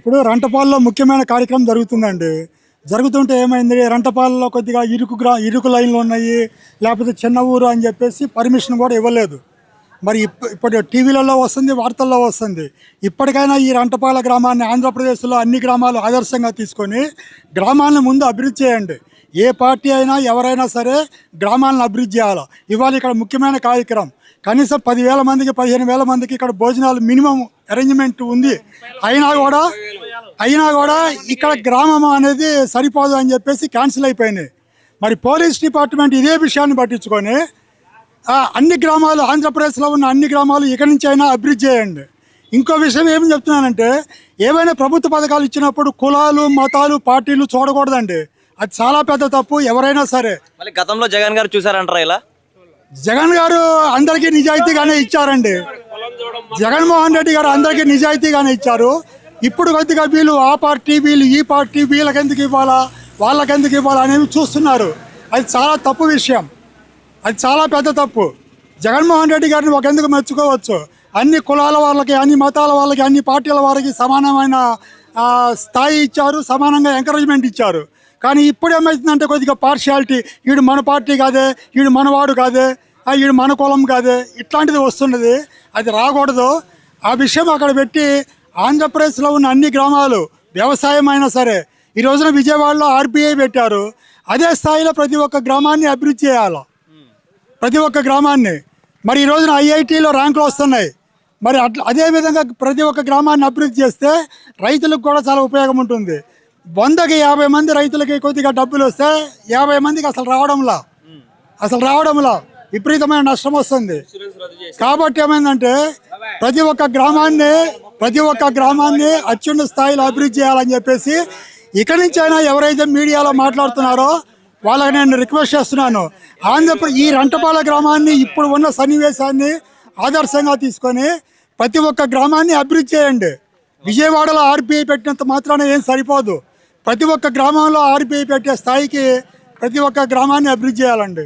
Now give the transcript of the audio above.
ఇప్పుడు రంటపాలలో ముఖ్యమైన కార్యక్రమం జరుగుతుందండి. జరుగుతుంటే ఏమైంది, రంటపాలలో కొద్దిగా ఇరుకు లైన్లు ఉన్నాయి, లేకపోతే చిన్న ఊరు అని చెప్పేసి పర్మిషన్ కూడా ఇవ్వలేదు. మరి ఇప్పుడు టీవీలలో వస్తుంది, వార్తల్లో వస్తుంది. ఇప్పటికైనా ఈ రంటపాల గ్రామాన్ని ఆంధ్రప్రదేశ్లో అన్ని గ్రామాలు ఆదర్శంగా తీసుకొని గ్రామాలను ముందు అభివృద్ధి చేయండి. ఏ పార్టీ అయినా ఎవరైనా సరే గ్రామాలను అభివృద్ధి చేయాలి. ఇవాళ ఇక్కడ ముఖ్యమైన కార్యక్రమం, కనీసం 10,000 మందికి 15,000 మందికి ఇక్కడ భోజనాలు మినిమం అరేంజ్మెంట్ ఉంది. అయినా కూడా ఇక్కడ గ్రామం అనేది సరిపోదు అని చెప్పేసి క్యాన్సిల్ అయిపోయినాయి. మరి పోలీస్ డిపార్ట్మెంట్ ఇదే విషయాన్ని పట్టించుకొని అన్ని గ్రామాలు, ఆంధ్రప్రదేశ్లో ఉన్న అన్ని గ్రామాలు ఇక నుంచి అయినా అభివృద్ధి చేయండి. ఇంకో విషయం ఏమి చెప్తున్నానంటే, ఏవైనా ప్రభుత్వ పథకాలు ఇచ్చినప్పుడు కులాలు, మతాలు, పార్టీలు చూడకూడదండి. అది చాలా పెద్ద తప్పు. ఎవరైనా సరే మళ్ళీ గతంలో జగన్ గారు చూసారంటారా ఇలా? జగన్ గారు అందరికీ నిజాయితీగానే ఇచ్చారండి. జగన్మోహన్ రెడ్డి గారు అందరికీ నిజాయితీగానే ఇచ్చారు. ఇప్పుడు కొద్దిగా వీళ్ళు ఆ పార్టీ, వీళ్ళు ఈ పార్టీ, వీళ్ళకెందుకు ఇవ్వాలా, వాళ్ళకెందుకు ఇవ్వాలా అనేవి చూస్తున్నారు. అది చాలా తప్పు విషయం. అది చాలా పెద్ద తప్పు. జగన్మోహన్ రెడ్డి గారిని ఒకెందుకు మెచ్చుకోవచ్చు. అన్ని కులాల వాళ్ళకి, అన్ని మతాల వాళ్ళకి, అన్ని పార్టీల వారికి సమానమైన స్థాయి ఇచ్చారు, సమానంగా ఎంకరేజ్మెంట్ ఇచ్చారు. కానీ ఇప్పుడు ఏమవుతుందంటే కొద్దిగా పార్షియాలిటీ, వీడు మన పార్టీ కాదే, వీడు మనవాడు కాదే, వీడు మన కులం కాదే, ఇట్లాంటిది వస్తున్నది. అది రాకూడదు. ఆ విషయం అక్కడ పెట్టి ఆంధ్రప్రదేశ్లో ఉన్న అన్ని గ్రామాలు వ్యవసాయం అయినా సరే, ఈ రోజున విజయవాడలో ఆర్బీఐ పెట్టారు. అదే స్థాయిలో ప్రతి ఒక్క గ్రామాన్ని అభివృద్ధి చేయాలి, ప్రతి ఒక్క గ్రామాన్ని. మరి ఈ రోజున ఐఐటీలో ర్యాంకులు వస్తున్నాయి. మరి అదేవిధంగా ప్రతి ఒక్క గ్రామాన్ని అభివృద్ధి చేస్తే రైతులకు కూడా చాలా ఉపయోగం ఉంటుంది. 100కి 50 మంది రైతులకి కొద్దిగా డబ్బులు వస్తే 50 మందికి అసలు రావడంలా విపరీతమైన నష్టం వస్తుంది. కాబట్టి ఏమైందంటే ప్రతి ఒక్క గ్రామాన్ని అత్యున్నత స్థాయిలో అభివృద్ధి చేయాలని చెప్పేసి ఇక నుంచి అయినా ఎవరైతే మీడియాలో మాట్లాడుతున్నారో వాళ్ళకి నేను రిక్వెస్ట్ చేస్తున్నాను. ఈ రంటపాల గ్రామాన్ని ఇప్పుడు ఉన్న సన్నివేశాన్ని ఆదర్శంగా తీసుకొని ప్రతి ఒక్క గ్రామాన్ని అభివృద్ధి చేయండి. విజయవాడలో ఆర్బీఐ పెట్టినంత మాత్రాన ఏం సరిపోదు. ప్రతి ఒక్క గ్రామంలో ఆర్బీఐ పెట్టే స్థాయికి ప్రతి ఒక్క గ్రామాన్ని అభివృద్ధి చేయాలండి.